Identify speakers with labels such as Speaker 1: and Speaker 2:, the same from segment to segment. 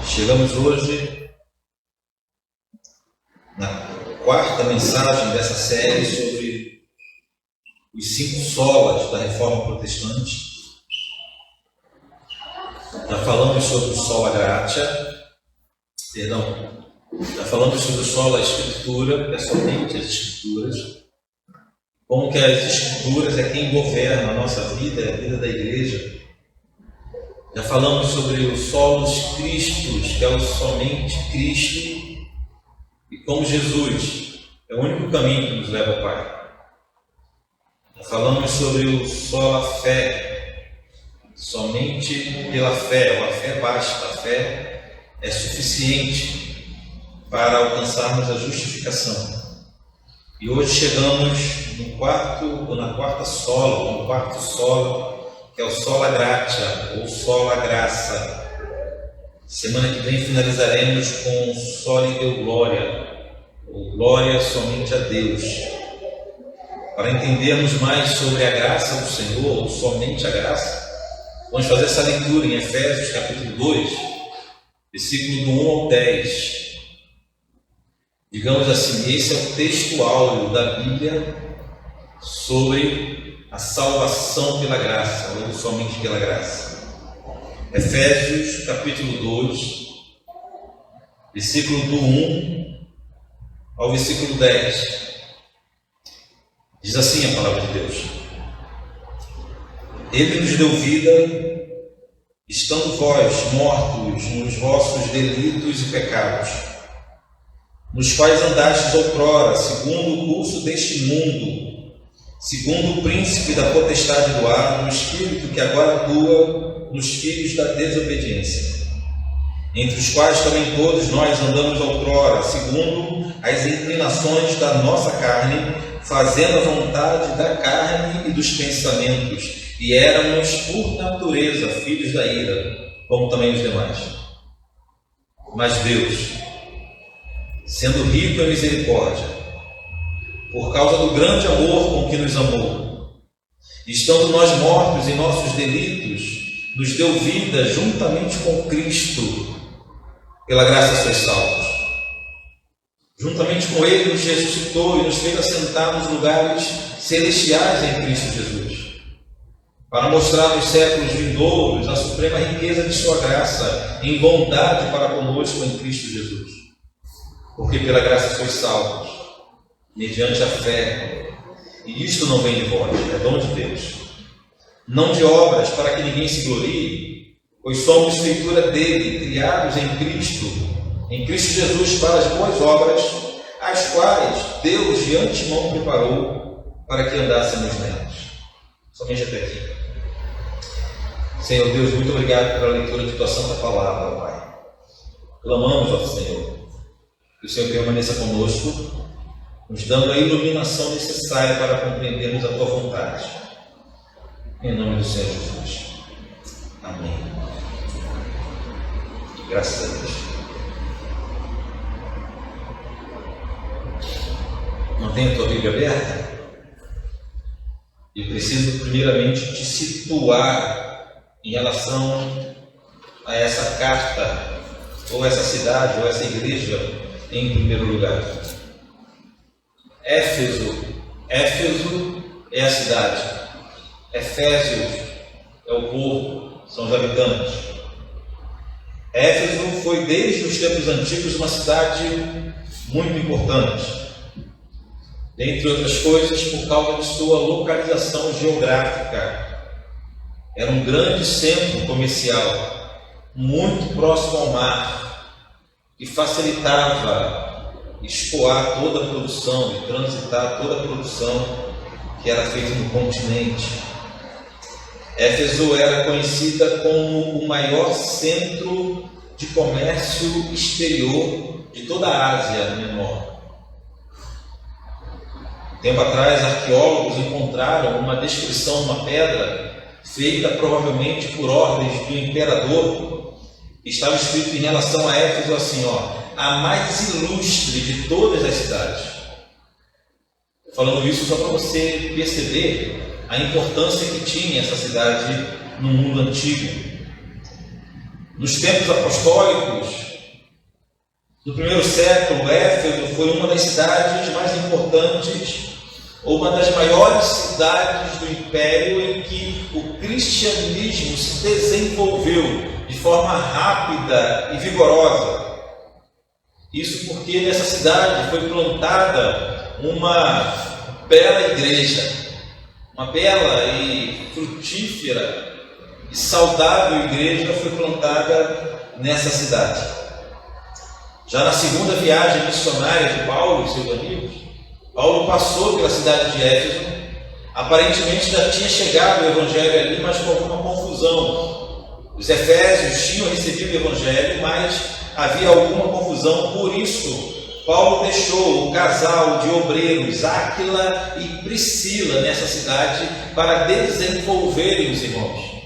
Speaker 1: Chegamos hoje na quarta mensagem dessa série sobre os 5 solas da Reforma Protestante. Já falamos sobre o sola gratia, já falamos sobre o sola escritura, que é somente as escrituras, como que as escrituras é quem governa a nossa vida, a vida da igreja. Já falamos sobre o solos Christus, que é o somente Cristo, e como Jesus é o único caminho que nos leva ao Pai. Já falamos sobre o sola fé, somente pela fé, a fé basta, a fé é suficiente para alcançarmos a justificação. E hoje chegamos na quarta sola, no quarto sola, que é o sola gratia, ou sola graça. Semana que vem finalizaremos com soli deo glória, ou glória somente a Deus. Para entendermos mais sobre a graça do Senhor, ou somente a graça, vamos fazer essa leitura em Efésios capítulo 2, versículo do 1 ao 10. Digamos assim, esse é o texto áureo da Bíblia sobre a salvação pela graça, ou somente pela graça. Efésios capítulo 2, versículo do 1 ao versículo 10. Diz assim a palavra de Deus: Ele nos deu vida, estando vós mortos nos vossos delitos e pecados, nos quais andastes outrora, segundo o curso deste mundo, segundo o príncipe da potestade do ar, no espírito que agora atua nos filhos da desobediência, entre os quais também todos nós andamos outrora, segundo as inclinações da nossa carne, fazendo a vontade da carne e dos pensamentos, e éramos por natureza filhos da ira, como também os demais. Mas Deus, sendo rico em misericórdia, por causa do grande amor com que nos amou, estando nós mortos em nossos delitos, nos deu vida juntamente com Cristo. Pela graça sois salvos. Juntamente com Ele nos ressuscitou e nos fez assentar nos lugares celestiais em Cristo Jesus, para mostrar nos séculos vindouros a suprema riqueza de sua graça em bondade para conosco em Cristo Jesus. Porque pela graça sois salvos, mediante a fé, e isto não vem de vós, é dom de Deus, não de obras, para que ninguém se glorie, pois somos feitura dele, criados em Cristo Jesus, para as boas obras, as quais Deus de antemão preparou para que andássemos nelas. Somente até aqui. Senhor Deus, muito obrigado pela leitura de tua santa palavra, Pai. Clamamos ao Senhor, que o Senhor permaneça conosco, nos dando a iluminação necessária para compreendermos a tua vontade. Em nome do Senhor Jesus. Amém. Graças a Deus. Mantém a tua Bíblia aberta. E preciso primeiramente te situar em relação a essa carta, ou essa cidade, ou essa igreja, em primeiro lugar. Éfeso é a cidade, Efésios é o povo, são os habitantes. Éfeso foi desde os tempos antigos uma cidade muito importante, dentre outras coisas por causa de sua localização geográfica. Era um grande centro comercial, muito próximo ao mar, que facilitava escoar toda a produção e transitar toda a produção que era feita no continente. Éfeso era conhecida como o maior centro de comércio exterior de toda a Ásia Menor. Tempo atrás, arqueólogos encontraram uma descrição, uma pedra, feita provavelmente por ordens do imperador. Estava escrito em relação a Éfeso assim, a mais ilustre de todas as cidades. Falando isso só para você perceber a importância que tinha essa cidade no mundo antigo. Nos tempos apostólicos do primeiro século, Éfeso foi uma das cidades mais importantes, ou uma das maiores cidades do império em que o cristianismo se desenvolveu de forma rápida e vigorosa. Isso porque nessa cidade foi plantada uma bela igreja, uma bela e frutífera e saudável igreja foi plantada nessa cidade. Já na segunda viagem missionária de Paulo e seus amigos, Paulo passou pela cidade de Éfeso. Aparentemente já tinha chegado o evangelho ali, mas com alguma confusão. Os efésios tinham recebido o evangelho, mas havia alguma confusão. Por isso, Paulo deixou o casal de obreiros, Áquila e Priscila, nessa cidade para desenvolverem os irmãos.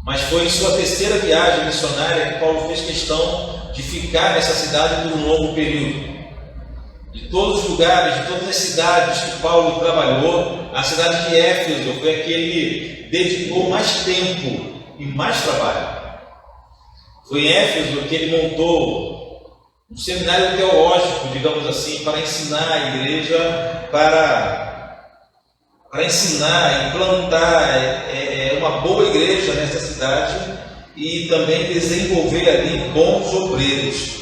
Speaker 1: Mas foi em sua terceira viagem missionária que Paulo fez questão de ficar nessa cidade por um longo período. De todos os lugares, de todas as cidades que Paulo trabalhou, a cidade de Éfeso foi a que ele dedicou mais tempo e mais trabalho. Foi em Éfeso que ele montou um seminário teológico, digamos assim, para ensinar a igreja, para ensinar, implantar uma boa igreja nessa cidade e também desenvolver ali bons obreiros.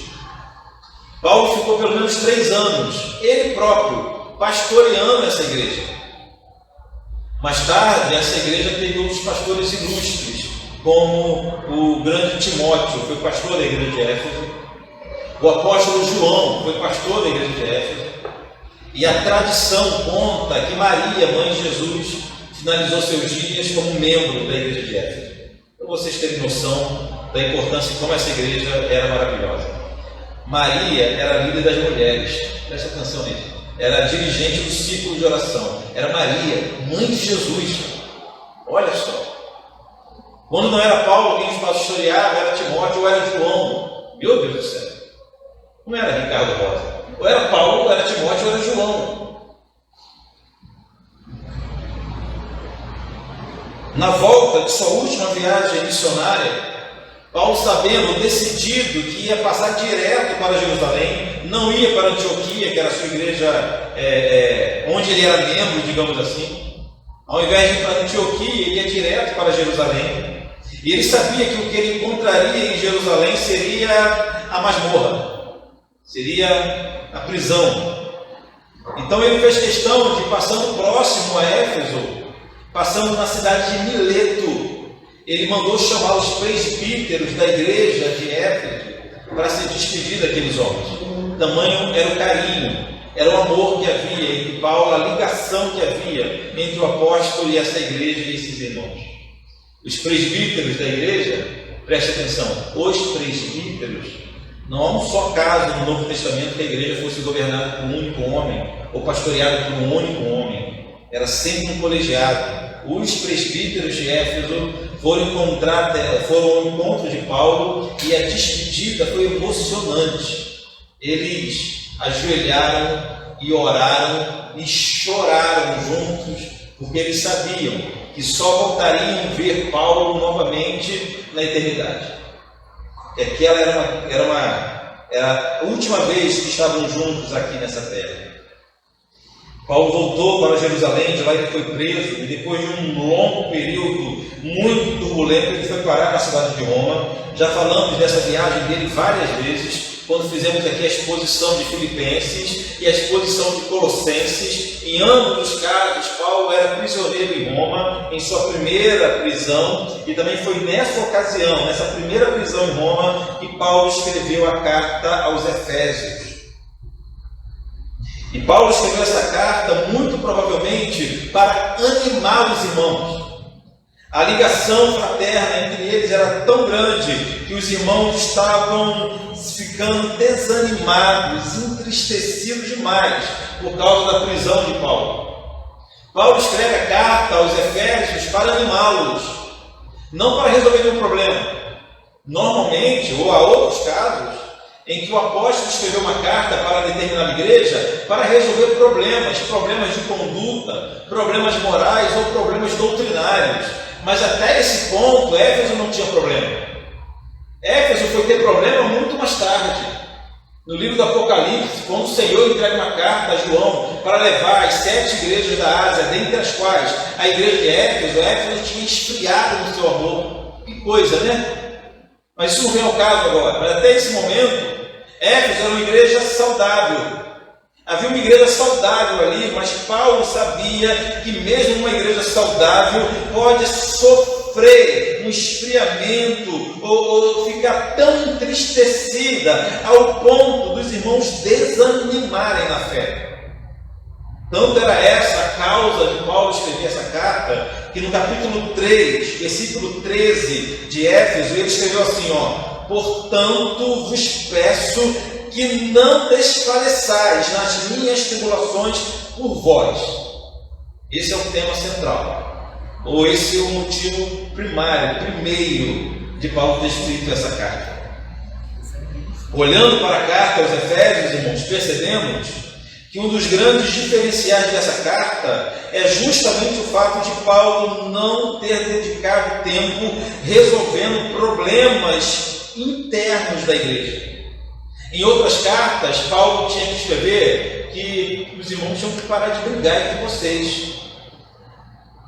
Speaker 1: Paulo ficou pelo menos 3 anos, ele próprio, pastoreando essa igreja. Mais tarde, essa igreja teve outros pastores ilustres, como o grande Timóteo, foi pastor da igreja de Éfeso. O apóstolo João foi pastor da igreja de Éfeso. E a tradição conta que Maria, mãe de Jesus, finalizou seus dias como membro da igreja de Éfeso. Para vocês terem noção da importância de como essa igreja era maravilhosa. Maria era a líder das mulheres, presta atenção nisso. Era a dirigente do círculo de oração. Era Maria, mãe de Jesus. Olha só. Quando não era Paulo quem os pastoreava, era Timóteo ou era João. Meu Deus do céu. Não era Ricardo Rosa. Ou era Paulo, ou era Timóteo, ou era João. Na volta de sua última viagem missionária, Paulo, sabendo, decidido que ia passar direto para Jerusalém, não ia para Antioquia, que era a sua igreja, onde ele era membro, digamos assim. Ao invés de ir para Antioquia, ele ia direto para Jerusalém. E ele sabia que o que ele encontraria em Jerusalém seria a masmorra, seria a prisão. Então ele fez questão de, passando próximo a Éfeso, passando na cidade de Mileto, ele mandou chamar os presbíteros da igreja de Éfeso para se despedir daqueles homens. Tamanho era o carinho, era o amor que havia entre Paulo, a ligação que havia entre o apóstolo e essa igreja e esses irmãos. Os presbíteros da igreja, preste atenção, os presbíteros, não há um só caso no Novo Testamento que a igreja fosse governada por um único homem ou pastoreada por um único homem. Era sempre um colegiado. Os presbíteros de Éfeso foram ao encontro de Paulo e a despedida foi emocionante. Eles ajoelharam e oraram e choraram juntos, porque eles sabiam que só voltariam a ver Paulo novamente na eternidade. Aquela era a última vez que estavam juntos aqui nessa terra. Paulo voltou para Jerusalém, de lá ele foi preso, e depois de um longo período muito turbulento, ele foi parar na cidade de Roma. Já falamos dessa viagem dele várias vezes, quando fizemos aqui a exposição de Filipenses e a exposição de Colossenses. Em ambos os casos, Paulo era prisioneiro em Roma, em sua primeira prisão, e também foi nessa ocasião, nessa primeira prisão em Roma, que Paulo escreveu a carta aos Efésios. E Paulo escreveu essa carta muito provavelmente para animar os irmãos. A ligação fraterna entre eles era tão grande que os irmãos estavam ficando desanimados, entristecidos demais por causa da prisão de Paulo. Paulo escreve a carta aos Efésios para animá-los, não para resolver nenhum problema. Normalmente, ou há outros casos, em que o apóstolo escreveu uma carta para determinada igreja para resolver problemas de conduta, problemas morais ou problemas doutrinários. Mas até esse ponto, Éfeso não tinha problema. Éfeso foi ter problema muito mais tarde. No livro do Apocalipse, quando o Senhor entrega uma carta a João para levar as 7 igrejas da Ásia, dentre as quais a igreja de Éfeso tinha esfriado no seu amor. Que coisa, né? Mas isso não vem ao caso agora. Mas até esse momento, Éfeso era uma igreja saudável. Havia uma igreja saudável ali, mas Paulo sabia que mesmo uma igreja saudável pode sofrer um esfriamento ou ficar tão entristecida ao ponto dos irmãos desanimarem na fé. Tanto era essa a causa de Paulo escrever essa carta, que no capítulo 3, versículo 13 de Éfeso, ele escreveu assim, portanto vos peço que não desfaleçais nas minhas tribulações por vós. Esse é o tema central, ou esse é o motivo primeiro de Paulo ter escrito essa carta. Olhando para a carta aos Efésios, irmãos, percebemos que um dos grandes diferenciais dessa carta é justamente o fato de Paulo não ter dedicado tempo resolvendo problemas internos da igreja. Em outras cartas, Paulo tinha que escrever que os irmãos tinham que parar de brigar entre vocês.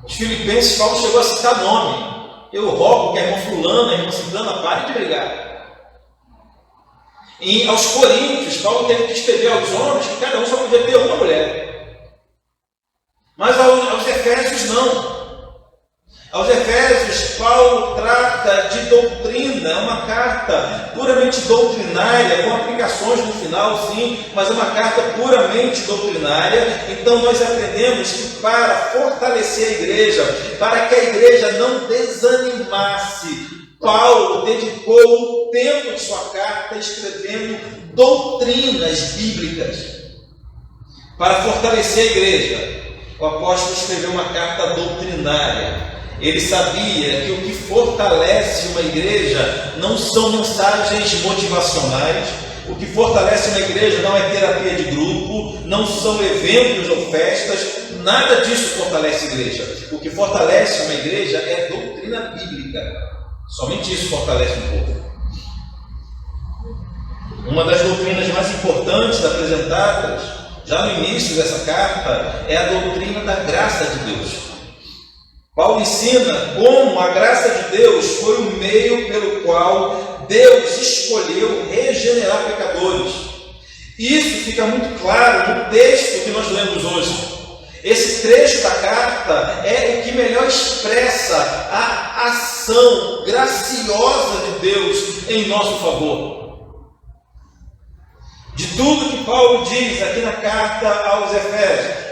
Speaker 1: Os Filipenses, Paulo chegou a citar nome. Eu rogo que a irmã fulana, a irmã ciclana, parem de brigar. E aos Coríntios, Paulo teve que escrever aos homens que cada um só podia ter uma mulher. Mas aos Efésios não. Aos Efésios, Paulo trata de doutrina, uma carta puramente doutrinária, com aplicações no final, sim, mas é uma carta puramente doutrinária. Então nós aprendemos que para fortalecer a igreja, para que a igreja não desanimasse, Paulo dedicou o tempo de sua carta escrevendo doutrinas bíblicas. Para fortalecer a igreja, o apóstolo escreveu uma carta doutrinária. Ele sabia que o que fortalece uma igreja não são mensagens motivacionais, o que fortalece uma igreja não é terapia de grupo, não são eventos ou festas, nada disso fortalece a igreja. O que fortalece uma igreja é doutrina bíblica, somente isso fortalece um povo. Uma das doutrinas mais importantes apresentadas já no início dessa carta é a doutrina da graça de Deus. Paulo ensina como a graça de Deus foi o meio pelo qual Deus escolheu regenerar pecadores. Isso fica muito claro no texto que nós lemos hoje. Esse trecho da carta é o que melhor expressa a ação graciosa de Deus em nosso favor. De tudo que Paulo diz aqui na carta aos Efésios,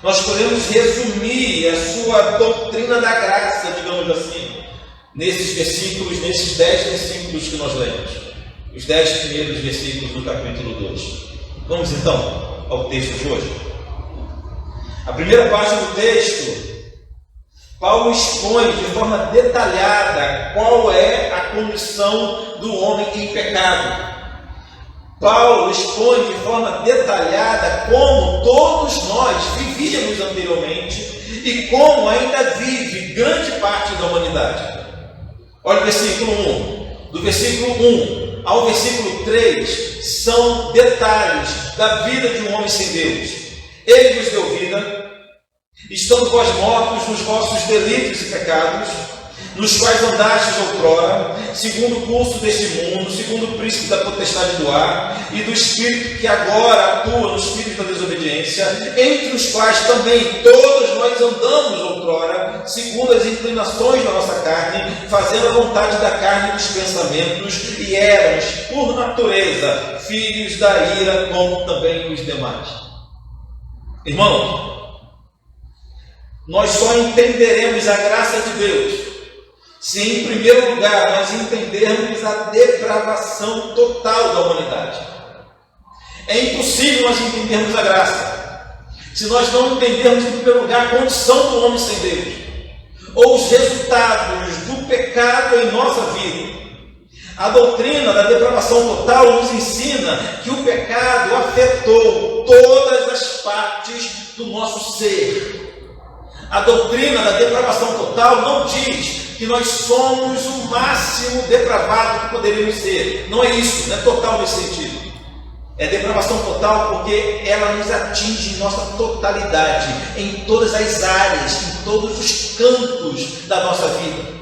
Speaker 1: nós podemos resumir a sua doutrina da graça, digamos assim, nesses 10 versículos que nós lemos, os 10 primeiros versículos do capítulo 2. Vamos então ao texto de hoje. A primeira parte do texto, Paulo expõe de forma detalhada qual é a condição do homem em pecado. Paulo expõe de forma detalhada como todos nós vivíamos anteriormente e como ainda vive grande parte da humanidade. Olha o versículo 1. Do versículo 1 ao versículo 3 são detalhes da vida de um homem sem Deus. Ele vos deu vida, estando vós mortos nos vossos delitos e pecados, nos quais andastes outrora, segundo o curso deste mundo, segundo o príncipe da potestade do ar, e do espírito que agora atua nos filhos da desobediência, entre os quais também todos nós andamos outrora, segundo as inclinações da nossa carne, fazendo a vontade da carne e dos pensamentos, e éramos, por natureza, filhos da ira, como também os demais. Irmãos, nós só entenderemos a graça de Deus se, em primeiro lugar, nós entendermos a depravação total da humanidade. É impossível nós entendermos a graça se nós não entendermos, em primeiro lugar, a condição do homem sem Deus, ou os resultados do pecado em nossa vida. A doutrina da depravação total nos ensina que o pecado afetou todas as partes do nosso ser. A doutrina da depravação total não diz que nós somos o máximo depravado que poderíamos ser. Não é isso, não é total nesse sentido. É depravação total porque ela nos atinge em nossa totalidade, em todas as áreas, em todos os cantos da nossa vida.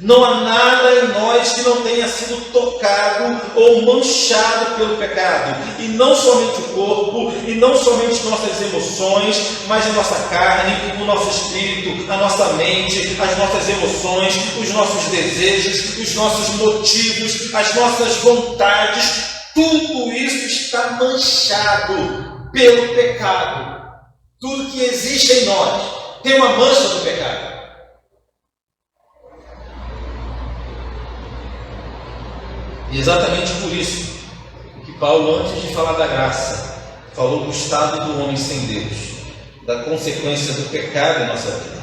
Speaker 1: Não há nada em nós que não tenha sido tocado ou manchado pelo pecado. E não somente o corpo, e não somente nossas emoções, mas a nossa carne, o nosso espírito, a nossa mente, as nossas emoções, os nossos desejos, os nossos motivos, as nossas vontades. Tudo isso está manchado pelo pecado. Tudo que existe em nós tem uma mancha do pecado. E exatamente por isso que Paulo, antes de falar da graça, falou do estado do homem sem Deus, da consequência do pecado em nossa vida.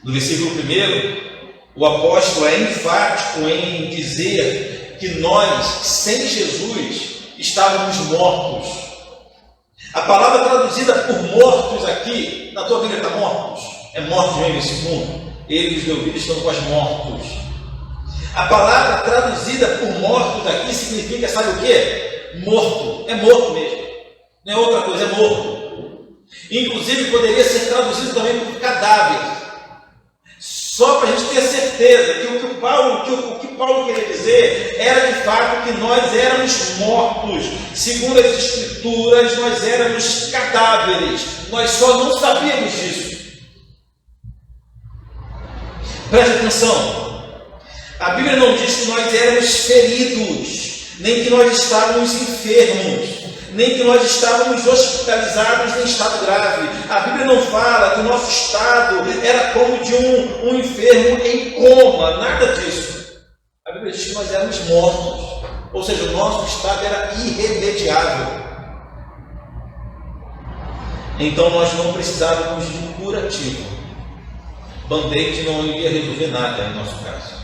Speaker 1: No versículo 1, o apóstolo é enfático em dizer que nós, sem Jesus, estávamos mortos. A palavra traduzida por mortos aqui, na tua Bíblia está mortos? É mortos mesmo esse mundo? Ele e os meus filhos estão quase mortos. A palavra traduzida por mortos aqui significa, sabe o quê? Morto. É morto mesmo. Não é outra coisa, é morto. Inclusive poderia ser traduzido também por cadáver. Só para a gente ter certeza que o que Paulo queria dizer era de fato que nós éramos mortos. Segundo as Escrituras, nós éramos cadáveres. Nós só não sabíamos disso. Preste atenção. A Bíblia não diz que nós éramos feridos, nem que nós estávamos enfermos, nem que nós estávamos hospitalizados em estado grave. A Bíblia não fala que o nosso estado era como de um enfermo em coma, nada disso. A Bíblia diz que nós éramos mortos, ou seja, o nosso estado era irremediável. Então nós não precisávamos de um curativo. Band-aid não iria resolver nada em nosso caso.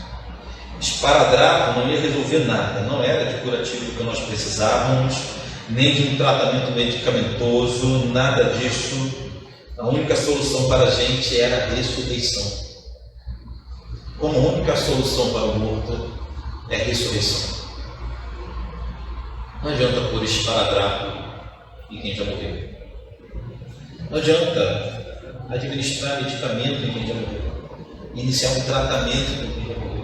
Speaker 1: Esparadrapo não ia resolver nada, não era de curativo que nós precisávamos, nem de um tratamento medicamentoso, nada disso. A única solução para a gente era a ressurreição. Como a única solução para o morto é a ressurreição. Não adianta pôr esparadrapo em quem já morreu. Não adianta administrar medicamento em quem já morreu. Iniciar um tratamento em quem já morreu.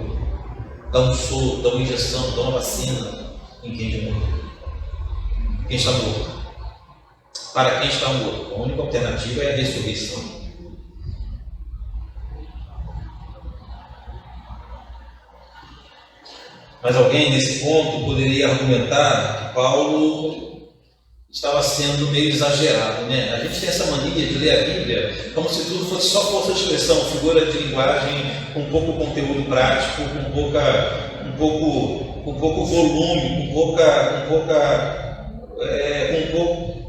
Speaker 1: Dá um soro, dá uma injeção, dá uma vacina em quem já morreu. Quem está morto. Para quem está morto, a única alternativa é a ressurreição. Mas alguém nesse ponto poderia argumentar que Paulo estava sendo meio exagerado, né? A gente tem essa mania de ler a Bíblia como se tudo fosse só força de expressão, figura de linguagem com pouco conteúdo prático, com pouco volume,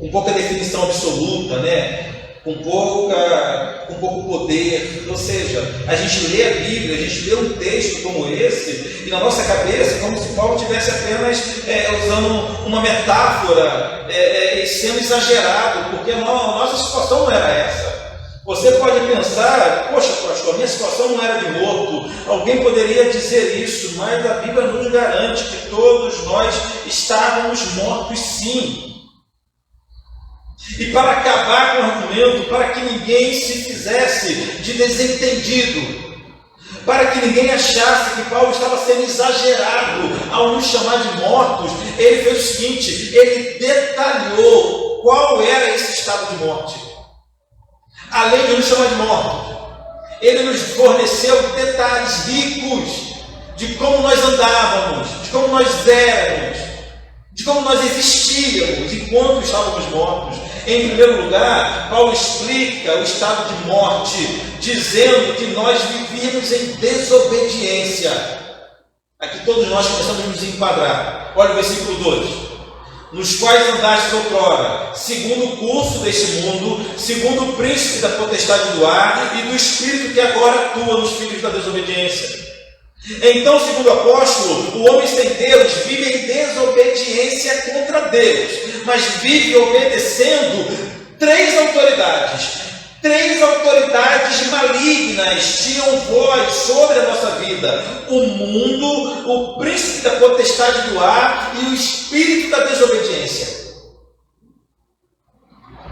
Speaker 1: com pouca definição absoluta, né? Com pouco poder. Ou seja, a gente lê a Bíblia, a gente lê um texto como esse, e na nossa cabeça, como se Paulo estivesse apenas usando uma metáfora, sendo exagerado, porque a nossa situação não era essa. Você pode pensar, poxa, pastor, a minha situação não era de morto. Alguém poderia dizer isso, mas a Bíblia nos garante que todos nós estávamos mortos sim. E para acabar com o argumento, para que ninguém se fizesse de desentendido, para que ninguém achasse que Paulo estava sendo exagerado ao nos chamar de mortos, ele fez o seguinte: ele detalhou qual era esse estado de morte. Além de nos chamar de mortos, ele nos forneceu detalhes ricos de como nós andávamos, de como nós éramos, de como nós existíamos enquanto estávamos mortos. Em primeiro lugar, Paulo explica o estado de morte, dizendo que nós vivíamos em desobediência. Aqui todos nós começamos a nos enquadrar. Olha o versículo 2. Nos quais andastes outrora, segundo o curso deste mundo, segundo o príncipe da potestade do ar e do espírito que agora atua nos filhos da desobediência. Então, segundo o apóstolo, o homem sem Deus vive em desobediência contra Deus, mas vive obedecendo três autoridades: 3 autoridades malignas tinham voz sobre a nossa vida: o mundo, o príncipe da potestade do ar e o espírito da desobediência.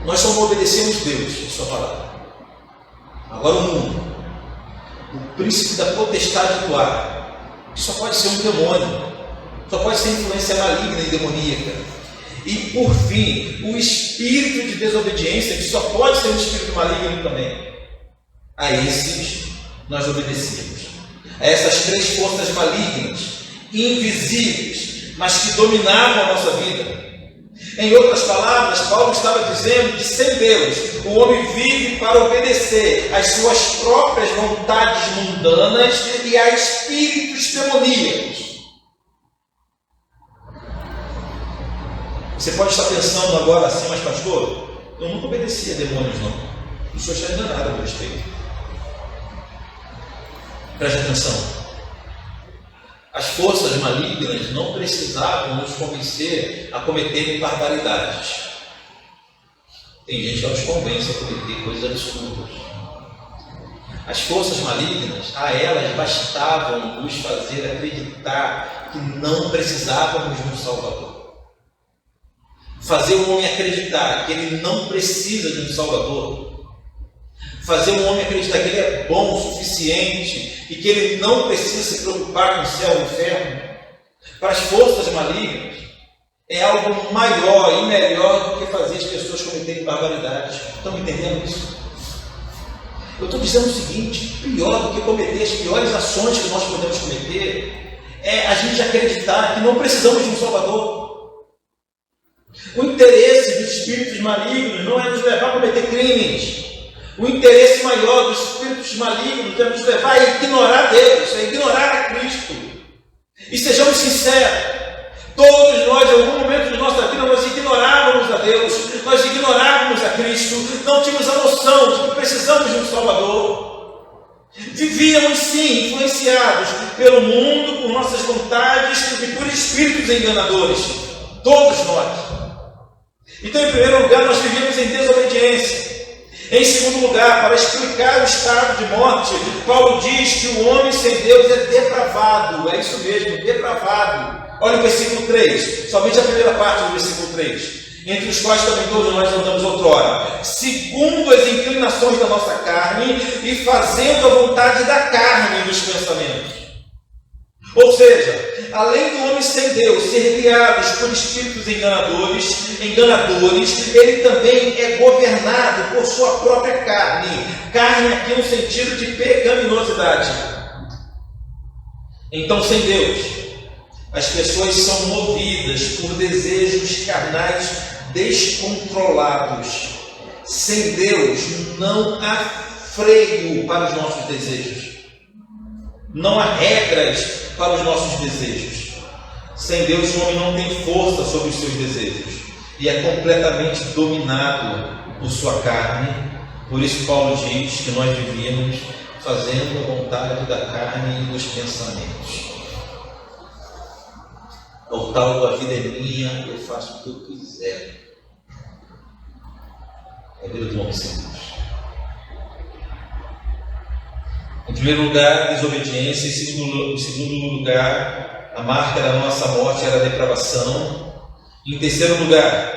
Speaker 1: Nós só não obedecemos Deus em sua palavra. Agora o mundo, o príncipe da potestade do ar, que só pode ser um demônio, só pode ser influência maligna e demoníaca. E por fim, o espírito de desobediência, que só pode ser um espírito maligno também. A esses nós obedecemos. A essas 3 forças malignas, invisíveis, mas que dominavam a nossa vida. Em outras palavras, Paulo estava dizendo que sem Deus, o homem vive para obedecer às suas próprias vontades mundanas e a espíritos demoníacos. Você pode estar pensando agora assim: mas pastor, eu nunca obedeci a demônios não. O senhor está enganado a meu respeito. Preste atenção. As forças malignas não precisavam nos convencer a cometerem barbaridades. Tem gente que nos convence a cometer coisas absurdas. As forças malignas, a elas bastavam nos fazer acreditar que não precisávamos de um Salvador. Fazer o homem acreditar que ele não precisa de um Salvador. Fazer o homem acreditar que ele é bom o suficiente e que ele não precisa se preocupar com o céu e o inferno. Para as forças malignas, é algo maior e melhor do que fazer as pessoas cometerem barbaridades. Estão entendendo isso? Eu estou dizendo o seguinte: pior do que cometer as piores ações que nós podemos cometer é a gente acreditar que não precisamos de um Salvador. O interesse dos espíritos malignos não é nos levar a cometer crimes. O interesse maior dos espíritos malignos é nos levar a ignorar Deus, a ignorar a Cristo. E sejamos sinceros, todos nós, em algum momento de nossa vida, nós ignorávamos a Deus, nós ignorávamos a Cristo, não tínhamos a noção de que precisamos de um Salvador. Vivíamos sim influenciados pelo mundo, por nossas vontades e por espíritos enganadores. Todos nós. Então, em primeiro lugar, nós vivíamos em desobediência. Em segundo lugar, para explicar o estado de morte, Paulo diz que o homem sem Deus é depravado. É isso mesmo, depravado. Olha o versículo 3, somente a primeira parte do versículo 3. Entre os quais também todos nós andamos outrora, segundo as inclinações da nossa carne e fazendo a vontade da carne e dos pensamentos. Ou seja, além do homem sem Deus ser guiado por espíritos enganadores, ele também é governado por sua própria carne. Carne aqui no sentido de pecaminosidade. Então, sem Deus, as pessoas são movidas por desejos carnais descontrolados. Sem Deus, não há freio para os nossos desejos. Não há regras para os nossos desejos. Sem Deus, o homem não tem força sobre os seus desejos e é completamente dominado por sua carne. Por isso Paulo diz que nós vivíamos fazendo a vontade da carne e dos pensamentos. O tal da vida é minha, eu faço o que eu quiser. É a vida do homem sem Deus. Em primeiro lugar, desobediência. Em segundo lugar, a marca da nossa morte era a depravação. Em terceiro lugar,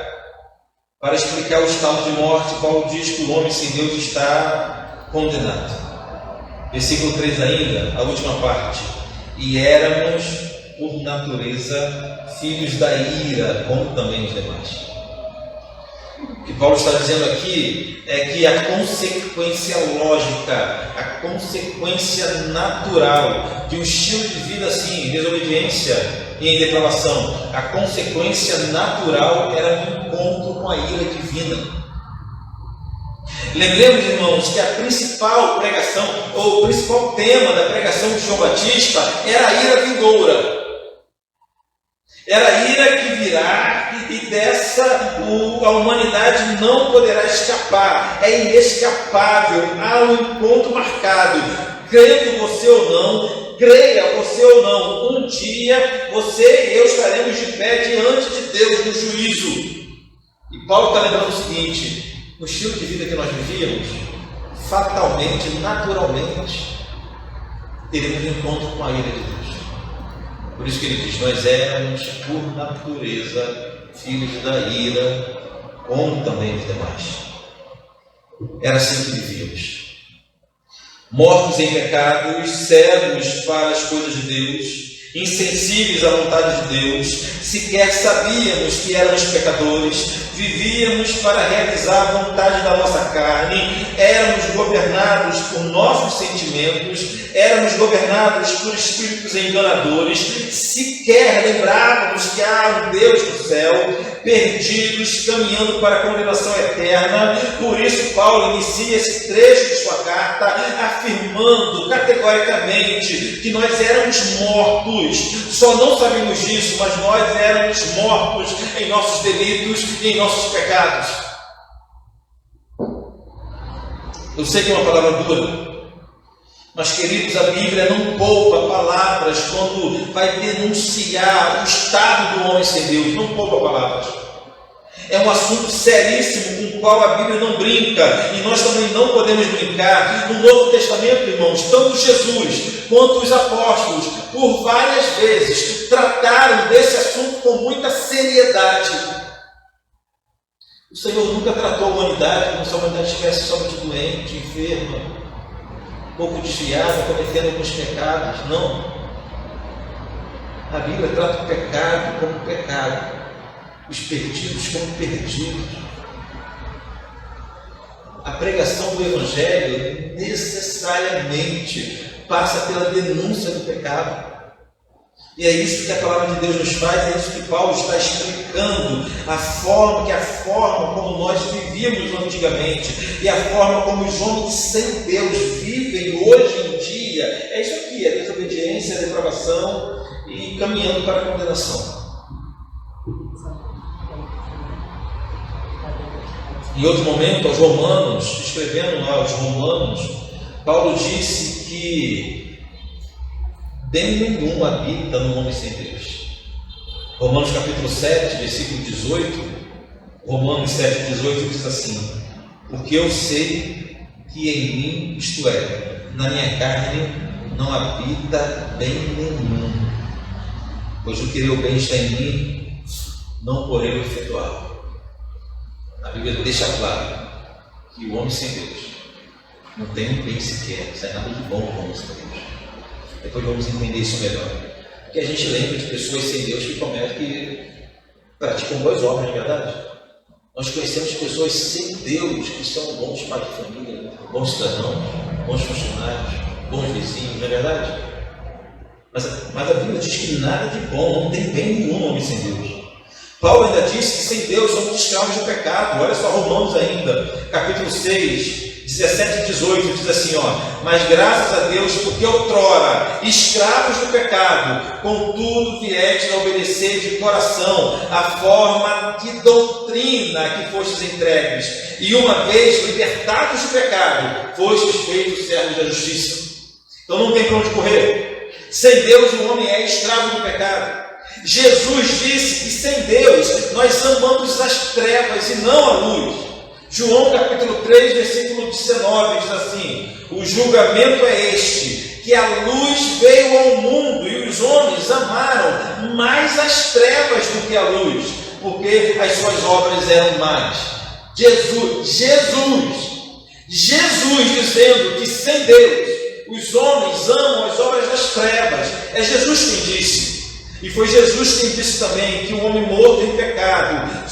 Speaker 1: para explicar o estado de morte, Paulo diz que o homem sem Deus está condenado. Versículo 3 ainda, a última parte. E éramos, por natureza, filhos da ira, como também os demais. O que Paulo está dizendo aqui é que a consequência lógica, a consequência natural de um estilo de vida assim, em desobediência e em depravação, a consequência natural era um encontro com a ira divina. Lembremos, irmãos, que a principal pregação, ou o principal tema da pregação de João Batista era a ira vindoura. Era a ira que virá e dessa a humanidade não poderá escapar. É inescapável, há um encontro marcado. Crendo você ou não, creia você ou não, um dia você e eu estaremos de pé diante de Deus no juízo. E Paulo está lembrando o seguinte: o estilo de vida que nós vivíamos fatalmente, naturalmente, teremos um encontro com a ira de Deus. Por isso que ele diz: nós éramos, por natureza, filhos da ira, como também os demais. Era assim que vivíamos. Mortos em pecados, cegos para as coisas de Deus, insensíveis à vontade de Deus, sequer sabíamos que éramos pecadores, vivíamos para realizar a vontade da nossa carne, éramos governados por nossos sentimentos, éramos governados por espíritos enganadores, sequer lembrávamos que há um Deus no céu, perdidos, caminhando para a condenação eterna. Por isso Paulo inicia esse trecho de sua carta afirmando categoricamente que nós éramos mortos. Só não sabemos disso, mas nós éramos mortos em nossos delitos e em nossos pecados. Eu sei que é uma palavra dura, mas, queridos, a Bíblia não poupa palavras quando vai denunciar o estado do homem sem Deus. Não poupa palavras. É um assunto seríssimo com o qual a Bíblia não brinca, e nós também não podemos brincar. No Novo Testamento, irmãos, tanto Jesus quanto os apóstolos, por várias vezes, trataram desse assunto com muita seriedade. O Senhor nunca tratou a humanidade como se a humanidade estivesse somente doente, enferma, pouco desviada, cometendo alguns pecados. Não. A Bíblia trata o pecado como pecado, os perdidos como perdidos. A pregação do Evangelho necessariamente passa pela denúncia do pecado. E é isso que a palavra de Deus nos faz, é isso que Paulo está explicando, a forma como nós vivíamos antigamente e a forma como os homens sem Deus vivem hoje em dia. É isso aqui, a desobediência, a depravação e caminhando para a condenação. Em outro momento, aos Romanos, escrevendo aos Romanos, Paulo disse que bem nenhum habita no homem sem Deus. Romanos capítulo 7, versículo 18, Romanos 7, 18 diz assim: porque eu sei que em mim, isto é, na minha carne, não habita bem nenhum, pois o querer o bem está em mim, não porém o efetuar. A Bíblia deixa claro que o homem sem Deus não tem um bem sequer, não sai nada de bom com o homem sem Deus. Depois vamos entender isso melhor. Porque a gente lembra de pessoas sem Deus que praticam boas obras, não é verdade? Nós conhecemos pessoas sem Deus que são bons pais de família, bons cidadãos, bons funcionários, bons vizinhos, não é verdade? Mas a Bíblia diz que nada de bom, não tem bem nenhum no homem sem Deus. Paulo ainda disse que sem Deus somos escravos do pecado. Olha só Romanos ainda, capítulo 6, 17 e 18, diz assim, mas graças a Deus, porque outrora, escravos do pecado, contudo viestes a obedecer de coração a forma de doutrina que fostes entregues, e uma vez libertados do pecado, fostes feitos servos da justiça. Então não tem para onde correr. Sem Deus o homem é escravo do pecado. Jesus disse que sem Deus nós amamos as trevas e não a luz. João capítulo 3, versículo 19 diz assim: o julgamento é este, que a luz veio ao mundo e os homens amaram mais as trevas do que a luz, porque as suas obras eram más. Jesus dizendo que sem Deus os homens amam as obras das trevas. É Jesus quem disse. E foi Jesus quem disse também que o homem morto em pecado